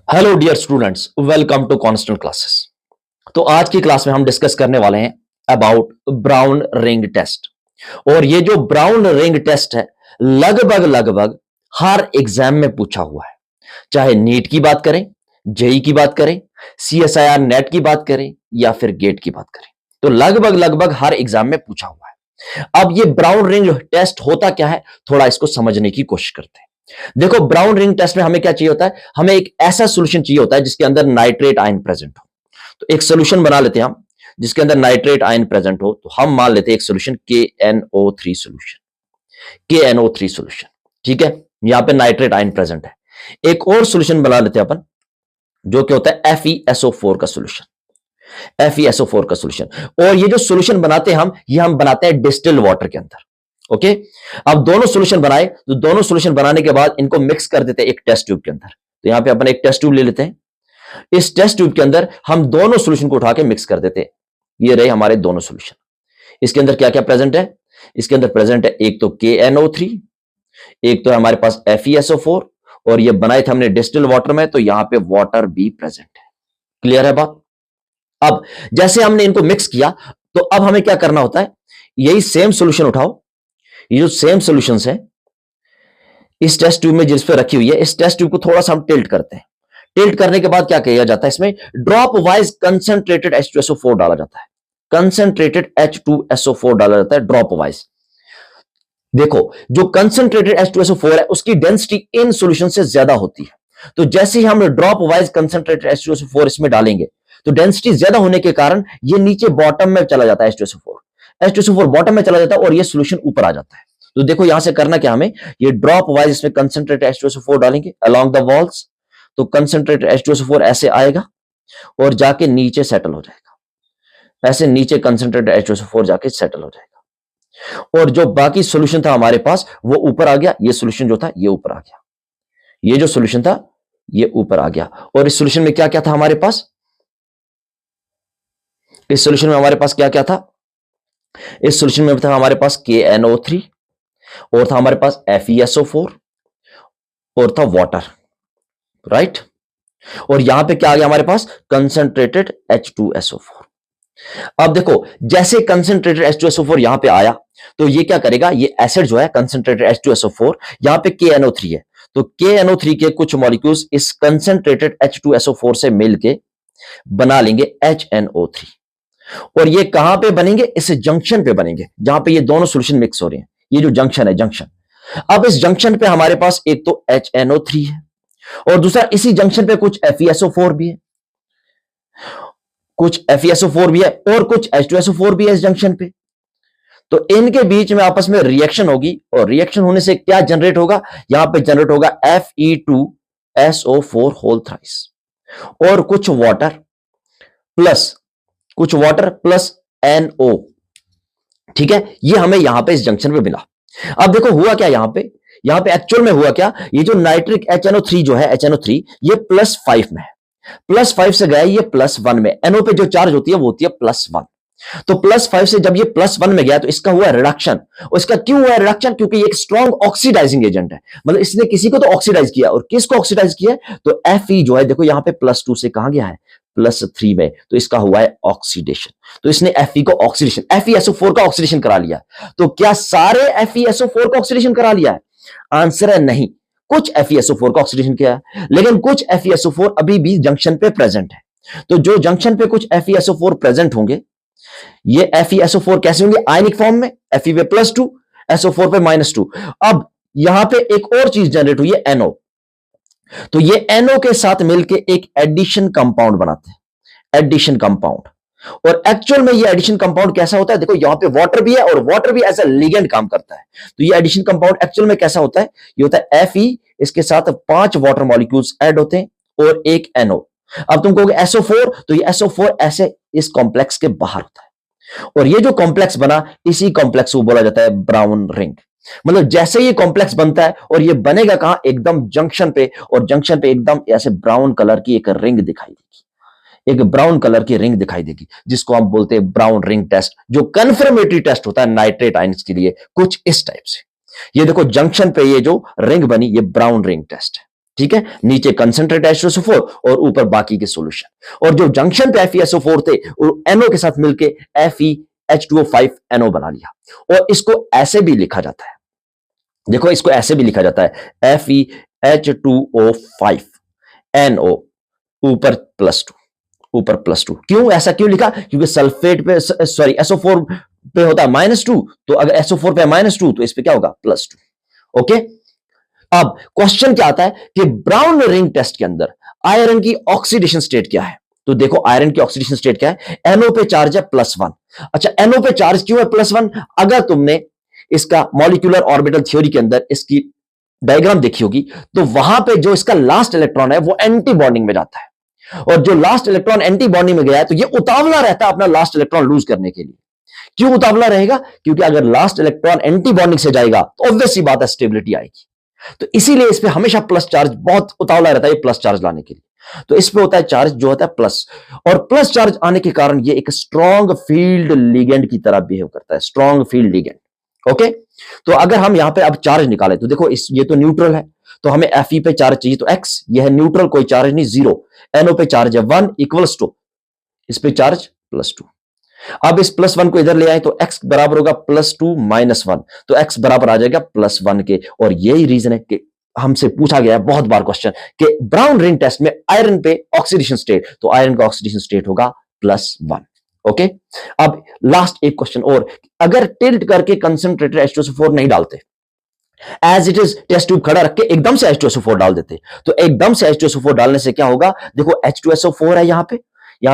Hello dear students, welcome to constant classes. तो आज की क्लास में हम डिस्कस करने वाले हैं अबाउट ब्राउन रिंग टेस्ट। और ये जो ब्राउन रिंग टेस्ट है लगभग लगभग हर एग्जाम में पूछा हुआ है, चाहे नीट की बात करें, जेई की बात करें, सीएसआईआर नेट की बात करें या फिर गेट की बात करें। तो लगभग लगभग हर एग्जाम में पूछा हुआ है। अब ये ब्राउन रिंग टेस्ट होता क्या है, थोड़ा इसको समझने की कोशिश करते हैं। देखो, ब्राउन रिंग टेस्ट में हमें क्या चाहिए होता है, हमें एक ऐसा सॉल्यूशन चाहिए होता है जिसके अंदर नाइट्रेट आयन प्रेजेंट हो। तो एक सॉल्यूशन बना लेते हैं हम जिसके अंदर नाइट्रेट आयन प्रेजेंट हो। तो हम मान लेते हैं एक solution KNO3 solution, KNO3 solution. ठीक है, यहां पे नाइट्रेट आयन प्रेजेंट है। एक और सॉल्यूशन बना लेते हैं अपन जो कि होता है FeSO4 का सॉल्यूशन, FeSO4 का सॉल्यूशन। और ये जो सॉल्यूशन बनाते हैं हम, ये हम बनाते हैं डिस्टिल्ड वाटर के अंदर। ओके, अब दोनों सॉल्यूशन बनाए तो दोनों सॉल्यूशन बनाने के बाद इनको मिक्स कर देते हैं एक टेस्ट ट्यूब के अंदर। तो यहां पे अपन एक टेस्ट ट्यूब ले लेते हैं। इस टेस्ट ट्यूब के अंदर हम दोनों सॉल्यूशन को उठा के मिक्स कर देते हैं। ये रहे हमारे दोनों सॉल्यूशन। इसके अंदर क्या क्या प्रेजेंट है, इसके अंदर प्रेजेंट है एक तो KNO3, एक तो हमारे पास FeSO4, और ये बनाए थे हमने डिस्टिल वाटर में, तो यहां पे वाटर भी प्रेजेंट है। क्लियर है बात। अब जैसे हमने इनको मिक्स किया तो अब हमें क्या करना होता है, यही सेम सॉल्यूशन उठाओ। ये जो सेम सॉल्यूशंस है इस टेस्ट ट्यूब में जिस पे रखी हुई है, इस टेस्ट ट्यूब को थोड़ा सा हम टिल्ट करते हैं। टिल्ट करने के बाद क्या किया जाता है, इसमें ड्रॉप वाइज कंसंट्रेटेड H2SO4 डाला जाता है। कंसंट्रेटेड H2SO4 डाला जाता है ड्रॉप वाइज। देखो, जो कंसंट्रेटेड H2SO4 है उसकी डेंसिटी इन सॉल्यूशन से ज्यादा होती है। तो जैसे ही हम ड्रॉप वाइज कंसंट्रेटेड H2SO4 इसमें डालेंगे तो डेंसिटी ज्यादा होने के कारण ये नीचे बॉटम में चला जाता है। H2SO4 बॉटम में चला जाता है और ये सॉल्यूशन ऊपर आ जाता है। तो देखो यहां से करना क्या, हमें ये ड्रॉप वाइज इसमें कंसंट्रेटेड H2SO4 डालेंगे अलोंग द वॉल्स। तो कंसंट्रेटेड H2SO4 ऐसे आएगा और जाके नीचे सेटल हो जाएगा। ऐसे नीचे कंसंट्रेटेड H2SO4 जाके सेटल हो जाएगा और जो बाकी सॉल्यूशन था हमारे पास वो ऊपर आ गया। ये सॉल्यूशन जो था ये ऊपर आ गया, ये जो सॉल्यूशन था ये ऊपर आ गया। और इस सॉल्यूशन में क्या क्या था हमारे पास, इस सॉल्यूशन में हमारे पास क्या क्या था, इस सॉल्यूशन में था हमारे पास KNO3 और था हमारे पास FeSO4 और था वाटर, राइट। और यहां पे क्या आ गया हमारे पास, कंसंट्रेटेड H2SO4। अब देखो, जैसे कंसंट्रेटेड H2SO4 यहां पे आया तो ये क्या करेगा, ये एसिड जो है कंसंट्रेटेड H2SO4, यहां पे KNO3 है, तो KNO3 के कुछ मॉलिक्यूल्स इस कंसंट्रेटेड H2SO4 से मिलके बना लेंगे HNO3। और ये कहां पे बनेंगे, इस जंक्शन पे बनेंगे जहां पे ये दोनों सॉल्यूशन मिक्स हो रहे हैं। ये जो जंक्शन है, जंक्शन। अब इस जंक्शन पे हमारे पास एक तो HNO3 है और दूसरा इसी जंक्शन पे कुछ FeSO4 भी है, कुछ FeSO4 भी है और कुछ H2SO4 भी है इस जंक्शन पे। तो इनके बीच में आपस में रिएक्शन होगी और रिएक्शन होने से क्या जनरेट होगा, यहां पे जनरेट होगा Fe2SO4 होल थ्राइस और कुछ वाटर प्लस NO। ठीक है, ये हमें यहां पे इस जंक्शन पे मिला। अब देखो हुआ क्या, यहां पे एक्चुअल में हुआ क्या, ये जो नाइट्रिक HNO3 जो है, HNO3 ये +5 में है, +5 से गया ये +1 में। NO पे जो चार्ज होती है वो होती है +1। तो +5 से जब ये +1 में गया तो इसका हुआ रिडक्शन। और इसका क्यों हुआ रिडक्शन, क्योंकि ये एक स्ट्रॉन्ग ऑक्सीडाइजिंग एजेंट है, मतलब इसने किसी को तो ऑक्सीडाइज किया। और किसको ऑक्सीडाइज किया, तो Fe जो है, देखो यहां पे +2 से कहां गया है, +3 में, तो इसका हुआ है ऑक्सीडेशन। तो इसने Fe को ऑक्सीडेशन, FeSO4 का ऑक्सीडेशन करा लिया। तो क्या सारे FeSO4 का ऑक्सीडेशन करा लिया है, आंसर है नहीं। कुछ FeSO4 का ऑक्सीडेशन किया है, लेकिन कुछ FeSO4 अभी भी जंक्शन पे प्रेजेंट है। तो जो जंक्शन पे कुछ FeSO4 प्रेजेंट होंगे, ये FeSO4 कैसे होंगे, आयनिक फॉर्म में, Fe पे +2, SO4 पे -2। अब यहां पे एक और चीज जनरेट हुई है, NO। तो ये NO के साथ मिलकर एक एडिशन कंपाउंड बनाते हैं, एडिशन कंपाउंड। और एक्चुअल में ये एडिशन कंपाउंड कैसा होता है, देखो यहां पे वाटर भी है और वाटर भी एज ए लिगेंड काम करता है। तो ये एडिशन कंपाउंड एक्चुअल में कैसा होता है, ये होता है Fe, इसके साथ 5 वाटर मॉलिक्यूल्स ऐड होते हैं और एक NO। अब तुम कहोगे SO4, तो ये SO4 ऐसे इस कॉम्प्लेक्स के बाहर होता है और ये जो कॉम्प्लेक्स बना, इसी कॉम्प्लेक्स को बोला जाता है ब्राउन रिंग। मतलब जैसे ये कॉम्प्लेक्स बनता है और ये बनेगा कहां, एकदम जंक्शन पे, और जंक्शन पे एकदम ऐसे ब्राउन कलर की एक रिंग दिखाई देगी, एक ब्राउन कलर की रिंग दिखाई देगी, जिसको हम बोलते हैं ब्राउन रिंग टेस्ट, जो कंफर्मेटरी टेस्ट होता है नाइट्रेट आयंस के लिए, कुछ इस टाइप से। ये देखो जंक्शन पे ये जो रिंग बनी, ये ब्राउन रिंग टेस्ट है। ठीक है, नीचे कंसंट्रेट H2SO4 और ऊपर बाकी के सॉल्यूशन। और जो जंक्शन पे FeSO4 थे NO के साथ मिलके FeH2O5NO बना लिया। और इसको ऐसे भी लिखा जाता है, देखो इसको ऐसे भी लिखा जाता है FeH2O5NO ऊपर +2, ऊपर +2। क्यों ऐसा क्यों लिखा? क्योंकि सल्फेट पे सॉरी SO4 पे होता है -2, तो अगर SO4 पे -2 तो इस पे क्या होगा +2। ओके, अब क्वेश्चन क्या आता है कि ब्राउन रिंग टेस्ट के अंदर आयरन की ऑक्सीडेशन स्टेट क्या है? तो देखो आयरन की ऑक्सीडेशन स्टेट क्या है? NO पे चार्ज है +1। अच्छा, NO पे चार्ज क्यों है +1? अगर तुमने इसका मॉलिक्यूलर ऑर्बिटल थ्योरी के अंदर इसकी डायग्राम देखी होगी तो वहां पे जो इसका लास्ट इलेक्ट्रॉन है वो एंटी बॉन्डिंग में जाता है, और जो लास्ट इलेक्ट्रॉन एंटी बॉन्डिंग में गया है तो ये उतावला रहता है अपना लास्ट इलेक्ट्रॉन लूज करने के लिए। क्यों उतावला रहेगा? क्योंकि अगर लास्ट इलेक्ट्रॉन एंटी बॉन्डिंग से जाएगा तो ऑब्वियस सी बात है स्टेबिलिटी आएगी, तो इसीलिए इस पे हमेशा प्लस चार्ज, बहुत उतावला रहता है ये प्लस चार्ज लाने के लिए। तो इस पे होता है चार्ज जो होता है प्लस, और प्लस चार्ज आने के कारण ये एक स्ट्रॉन्ग फील्ड लिगेंड की तरह बिहेव करता है, स्ट्रॉन्ग फील्ड लिगेंड। ओके, तो अगर हम यहां पे अब चार्ज निकालें तो देखो ये तो न्यूट्रल है, तो हमें Fe पे चार्ज चाहिए, तो x ये है न्यूट्रल, कोई चार्ज नहीं, 0। NO पे चार्ज है 1 इक्वल्स टू इस पे चार्ज +2। अब इस +1 को इधर ले आए तो x बराबर होगा +2 -1, तो x बराबर आ जाएगा +1 के। और यही रीजन है कि हमसे पूछा गया है बहुत बार क्वेश्चन कि ब्राउन रिंग टेस्ट में आयरन पे ऑक्सीडेशन स्टेट, तो आयरन का ऑक्सीडेशन स्टेट होगा +1। ओके, अब लास्ट एक क्वेश्चन और, अगर टिल्ट करके कंसंट्रेटेड H2SO4 नहीं डालते, as it is test tube खड़ा रख के एकदम से H2SO4 डाल देते, तो एकदम से H2SO4 डालने से क्या होगा? देखो H2SO4 है यहां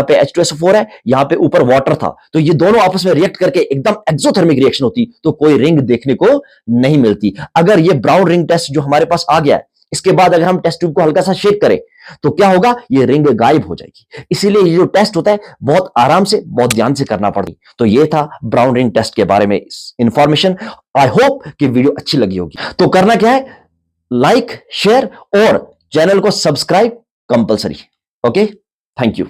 पे H2SO4 है, यहां पे ऊपर वाटर था, तो ये दोनों आपस में रिएक्ट करके एकदम एक्सोथर्मिक रिएक्शन होती, तो कोई रिंग देखने को नहीं मिलती। अगर ये ब्राउन रिंग टेस्ट जो हमारे पास आ गया है, इसके बाद अगर हम टेस्ट ट्यूब को हल्का सा शेक करें तो क्या होगा? ये रिंग गायब हो जाएगी। इसीलिए ये जो टेस्ट होता है बहुत आराम से, बहुत ध्यान से करना पड़ेगी। तो ये था ब्राउन रिंग टेस्ट के बारे में इंफॉर्मेशन। आई होप कि वीडियो अच्छी लगी होगी। तो करना क्या है? लाइक, शेयर और चैनल को subscribe compulsory. Okay, thank you.